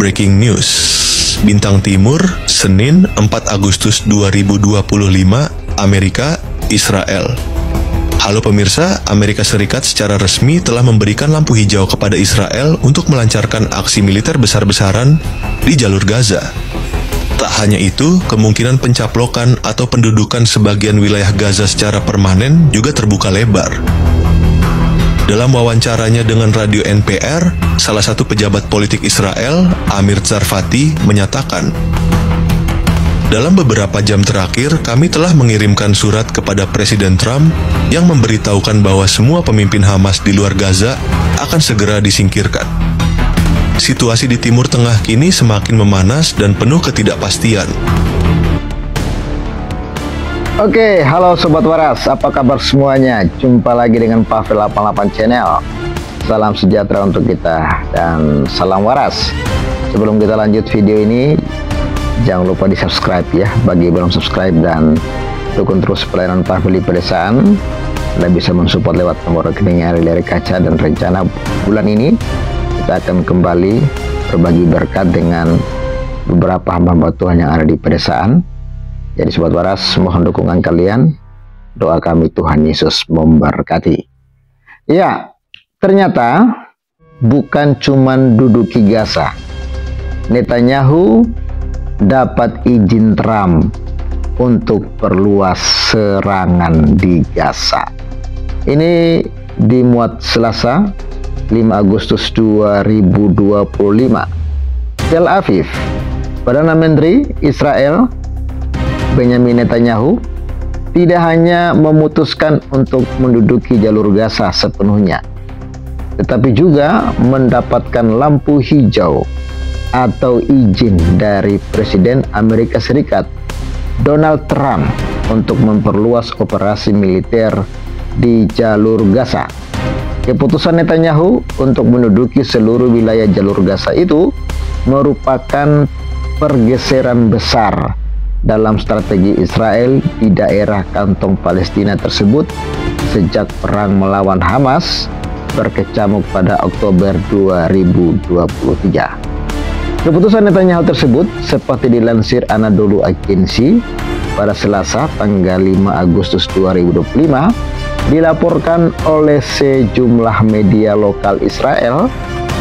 Breaking News, Bintang Timur, Senin 4 Agustus 2025, Amerika, Israel. Halo pemirsa, Amerika Serikat secara resmi telah memberikan lampu hijau kepada Israel untuk melancarkan aksi militer besar-besaran di jalur Gaza. Tak hanya itu, kemungkinan pencaplokan atau pendudukan sebagian wilayah Gaza secara permanen juga terbuka lebar. Dalam wawancaranya dengan radio NPR, salah satu pejabat politik Israel, Amir Tsarfati, menyatakan, "Dalam beberapa jam terakhir, kami telah mengirimkan surat kepada Presiden Trump yang memberitahukan bahwa semua pemimpin Hamas di luar Gaza akan segera disingkirkan." Situasi di Timur Tengah kini semakin memanas dan penuh ketidakpastian. Oke, halo Sobat Waras, apa kabar semuanya? Jumpa lagi dengan Pavel 88 Channel. Salam sejahtera untuk kita dan salam waras. Sebelum kita lanjut video ini, jangan lupa di subscribe ya, bagi yang belum subscribe, dan dukung terus pelayanan Pavel di pedesaan. Anda bisa mensupport lewat nomor rekening dari Kaca, dan rencana bulan ini kita akan kembali berbagi berkat dengan beberapa hamba Tuhan yang ada di pedesaan. Jadi Sobat Waras, mohon dukungan kalian. Doa kami Tuhan Yesus memberkati. Ya, ternyata bukan cuman duduki Gaza. Netanyahu dapat izin Trump untuk perluas serangan di Gaza. Ini dimuat Selasa 5 Agustus 2025. Tel Aviv, Perdana Menteri Israel Benjamin Netanyahu tidak hanya memutuskan untuk menduduki jalur Gaza sepenuhnya, tetapi juga mendapatkan lampu hijau atau izin dari Presiden Amerika Serikat Donald Trump untuk memperluas operasi militer di jalur Gaza. Keputusan Netanyahu untuk menduduki seluruh wilayah jalur Gaza itu merupakan pergeseran besar dalam strategi Israel di daerah kantong Palestina tersebut sejak perang melawan Hamas berkecamuk pada Oktober 2023. Keputusan Netanyahu tersebut, seperti dilansir Anadolu Agency pada Selasa tanggal 5 Agustus 2025, dilaporkan oleh sejumlah media lokal Israel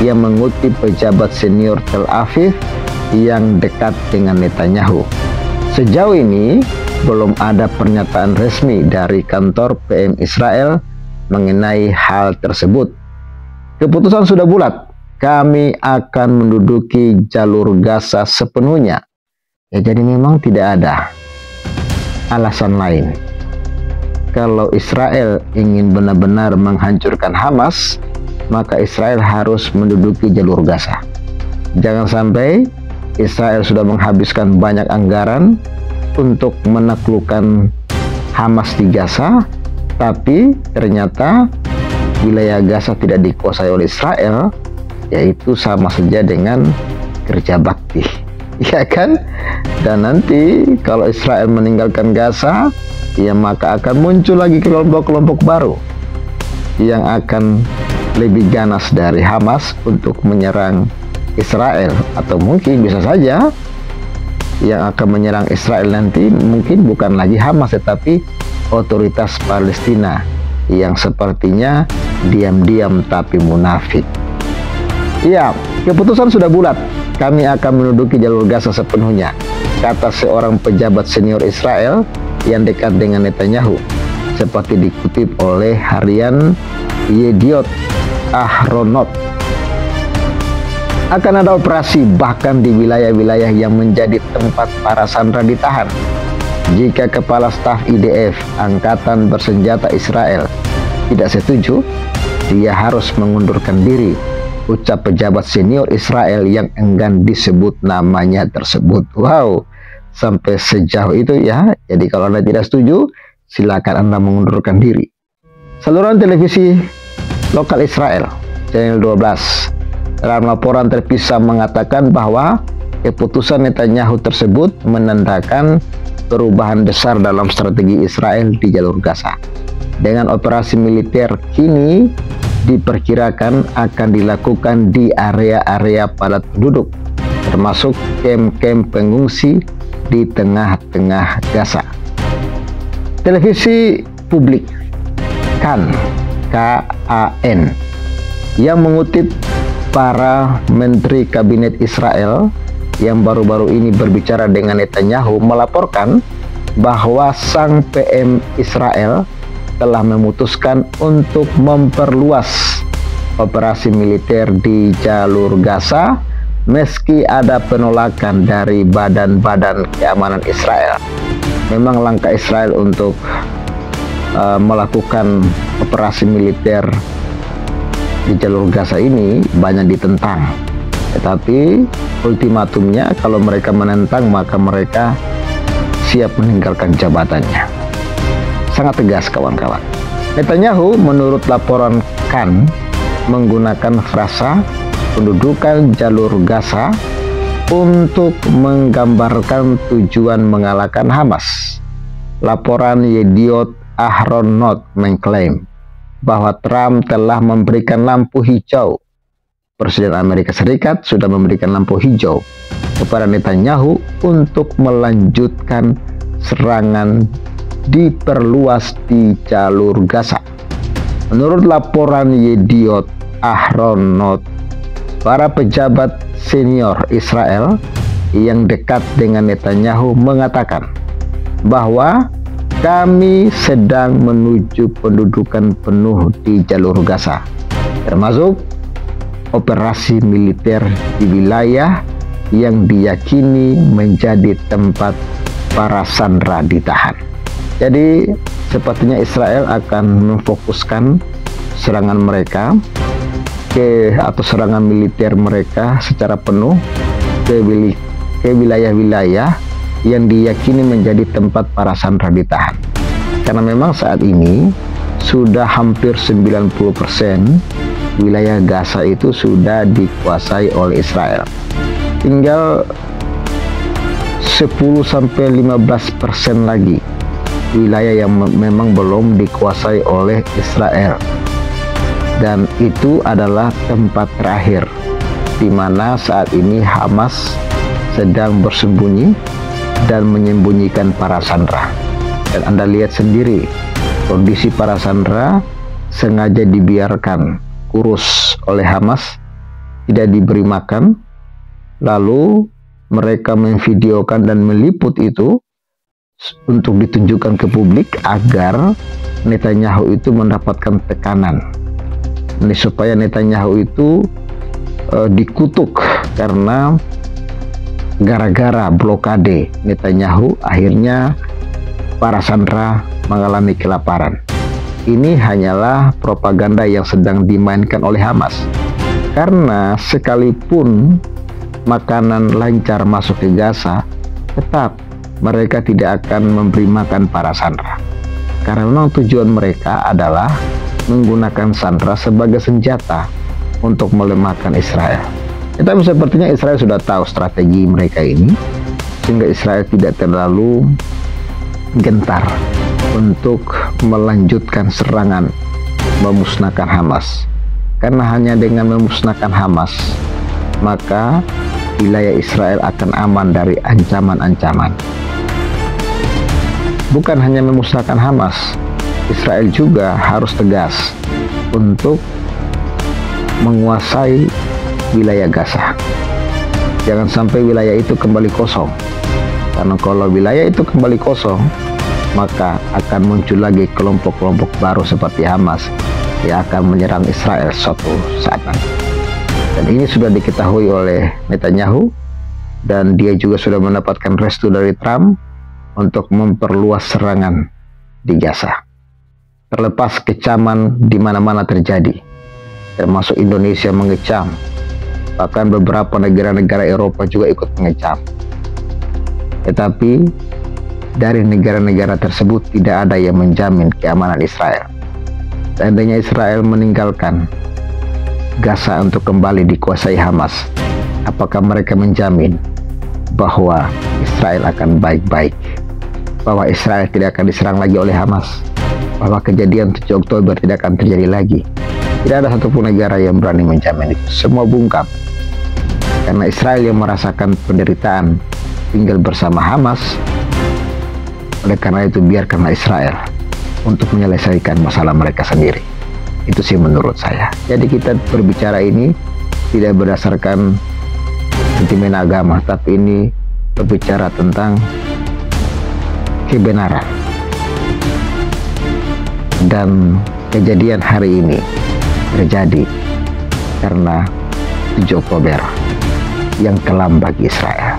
yang mengutip pejabat senior Tel Aviv yang dekat dengan Netanyahu. Sejauh ini, belum ada pernyataan resmi dari kantor PM Israel mengenai hal tersebut. Keputusan sudah bulat, kami akan menduduki jalur Gaza sepenuhnya. Ya, jadi memang tidak ada alasan lain. Kalau Israel ingin benar-benar menghancurkan Hamas, maka Israel harus menduduki jalur Gaza. Jangan sampai Israel sudah menghabiskan banyak anggaran untuk menaklukkan Hamas di Gaza, tapi ternyata wilayah Gaza tidak dikuasai oleh Israel, yaitu sama saja dengan kerja bakti, ya kan? Dan nanti kalau Israel meninggalkan Gaza, ya maka akan muncul lagi kelompok-kelompok baru yang akan lebih ganas dari Hamas untuk menyerang Israel, atau mungkin bisa saja yang akan menyerang Israel nanti mungkin bukan lagi Hamas tetapi otoritas Palestina yang sepertinya diam-diam tapi munafik. Ya, keputusan sudah bulat, kami akan menduduki jalur Gaza sepenuhnya, kata seorang pejabat senior Israel yang dekat dengan Netanyahu, seperti dikutip oleh harian Yediot Ahronot. Akan ada operasi bahkan di wilayah-wilayah yang menjadi tempat para sandera ditahan. Jika Kepala Staf IDF, Angkatan Bersenjata Israel, tidak setuju, dia harus mengundurkan diri, ucap pejabat senior Israel yang enggan disebut namanya tersebut. Wow, sampai sejauh itu ya. Jadi kalau Anda tidak setuju, silakan Anda mengundurkan diri. Saluran televisi lokal Israel, Channel 12, dalam laporan terpisah mengatakan bahwa keputusan Netanyahu tersebut menandakan perubahan besar dalam strategi Israel di jalur Gaza. Dengan operasi militer kini diperkirakan akan dilakukan di area-area padat penduduk termasuk kem-kem pengungsi di tengah-tengah Gaza. Televisi publik KAN yang mengutip para menteri kabinet Israel yang baru-baru ini berbicara dengan Netanyahu melaporkan bahwa sang PM Israel telah memutuskan untuk memperluas operasi militer di jalur Gaza meski ada penolakan dari badan-badan keamanan Israel. Memang langkah Israel untuk melakukan operasi militer di jalur Gaza ini banyak ditentang, tetapi ultimatumnya kalau mereka menentang maka mereka siap meninggalkan jabatannya. Sangat tegas kawan-kawan. Netanyahu menurut laporan KAN menggunakan frasa pendudukan jalur Gaza untuk menggambarkan tujuan mengalahkan Hamas. Laporan Yediot Ahronot mengklaim bahwa Trump telah memberikan lampu hijau. Presiden Amerika Serikat sudah memberikan lampu hijau kepada Netanyahu untuk melanjutkan serangan diperluas di jalur Gaza. Menurut laporan Yediot Ahronot, para pejabat senior Israel yang dekat dengan Netanyahu mengatakan bahwa kami sedang menuju pendudukan penuh di jalur Gaza, termasuk operasi militer di wilayah yang diyakini menjadi tempat para sandera ditahan. Jadi sepertinya Israel akan memfokuskan serangan mereka atau serangan militer mereka secara penuh ke wilayah-wilayah yang diyakini menjadi tempat para sandera ditahan. Karena memang saat ini sudah hampir 90% wilayah Gaza itu sudah dikuasai oleh Israel. Tinggal 10-15% lagi wilayah yang memang belum dikuasai oleh Israel. Dan itu adalah tempat terakhir di mana saat ini Hamas sedang bersembunyi dan menyembunyikan para sandera. Dan Anda lihat sendiri kondisi para sandera sengaja dibiarkan kurus oleh Hamas, tidak diberi makan, lalu mereka memvideokan dan meliput itu untuk ditunjukkan ke publik agar Netanyahu itu mendapatkan tekanan. Ini supaya Netanyahu itu dikutuk karena gara-gara blokade Netanyahu akhirnya para sandera mengalami kelaparan. Ini hanyalah propaganda yang sedang dimainkan oleh Hamas. Karena sekalipun makanan lancar masuk ke Gaza, tetap mereka tidak akan memberi makan para sandera. Karena memang tujuan mereka adalah menggunakan sandera sebagai senjata untuk melemahkan Israel. Tetapi sepertinya Israel sudah tahu strategi mereka ini, sehingga Israel tidak terlalu gentar untuk melanjutkan serangan memusnahkan Hamas. Karena hanya dengan memusnahkan Hamas, maka wilayah Israel akan aman dari ancaman-ancaman. Bukan hanya memusnahkan Hamas, Israel juga harus tegas untuk menguasai wilayah Gaza. Jangan sampai wilayah itu kembali kosong. Karena kalau wilayah itu kembali kosong, maka akan muncul lagi kelompok-kelompok baru seperti Hamas yang akan menyerang Israel suatu saat nanti. Dan ini sudah diketahui oleh Netanyahu, dan dia juga sudah mendapatkan restu dari Trump untuk memperluas serangan di Gaza. Terlepas kecaman di mana-mana terjadi, termasuk Indonesia mengecam, bahkan beberapa negara-negara Eropa juga ikut mengecam. Tetapi dari negara-negara tersebut tidak ada yang menjamin keamanan Israel. Seandainya Israel meninggalkan Gaza untuk kembali dikuasai Hamas, apakah mereka menjamin bahwa Israel akan baik-baik, bahwa Israel tidak akan diserang lagi oleh Hamas, bahwa kejadian 7 Oktober tidak akan terjadi lagi? Tidak ada satupun negara yang berani menjamin itu. Semua bungkam. karena Israel yang merasakan penderitaan tinggal bersama Hamas. Oleh karena itu biarkanlah Israel untuk menyelesaikan masalah mereka sendiri. Itu sih menurut saya. Jadi kita berbicara ini tidak berdasarkan sentimen agama, tapi ini berbicara tentang kebenaran. Dan kejadian hari ini terjadi karena 7 Oktober yang kelam bagi Israel.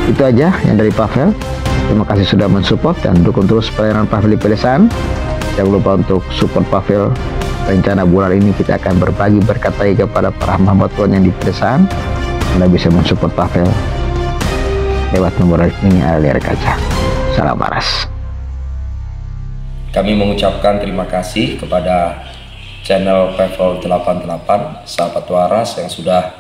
Itu aja yang dari Pavel. Terima kasih sudah mensupport dan dukung terus pelayanan Pavel di pedesaan. Jangan lupa untuk support Pavel. Rencana bulan ini kita akan berbagi berkat lagi kepada para hamba Tuhan yang di pedesaan. Anda bisa mensupport Pavel lewat nomor rekening yang ada di layar kaca. Salam waras. Kami mengucapkan terima kasih kepada channel Pavel 88, sahabat waras yang sudah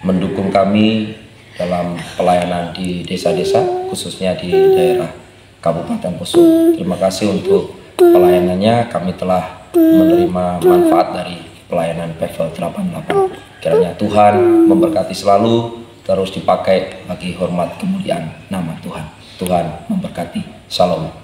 mendukung kami dalam pelayanan di desa-desa, khususnya di daerah Kabupaten Poso. Terima kasih untuk pelayanannya. Kami telah menerima manfaat dari pelayanan Pavel 88. Kiranya Tuhan memberkati selalu, terus dipakai bagi hormat kemuliaan nama Tuhan. Tuhan memberkati. Shalom.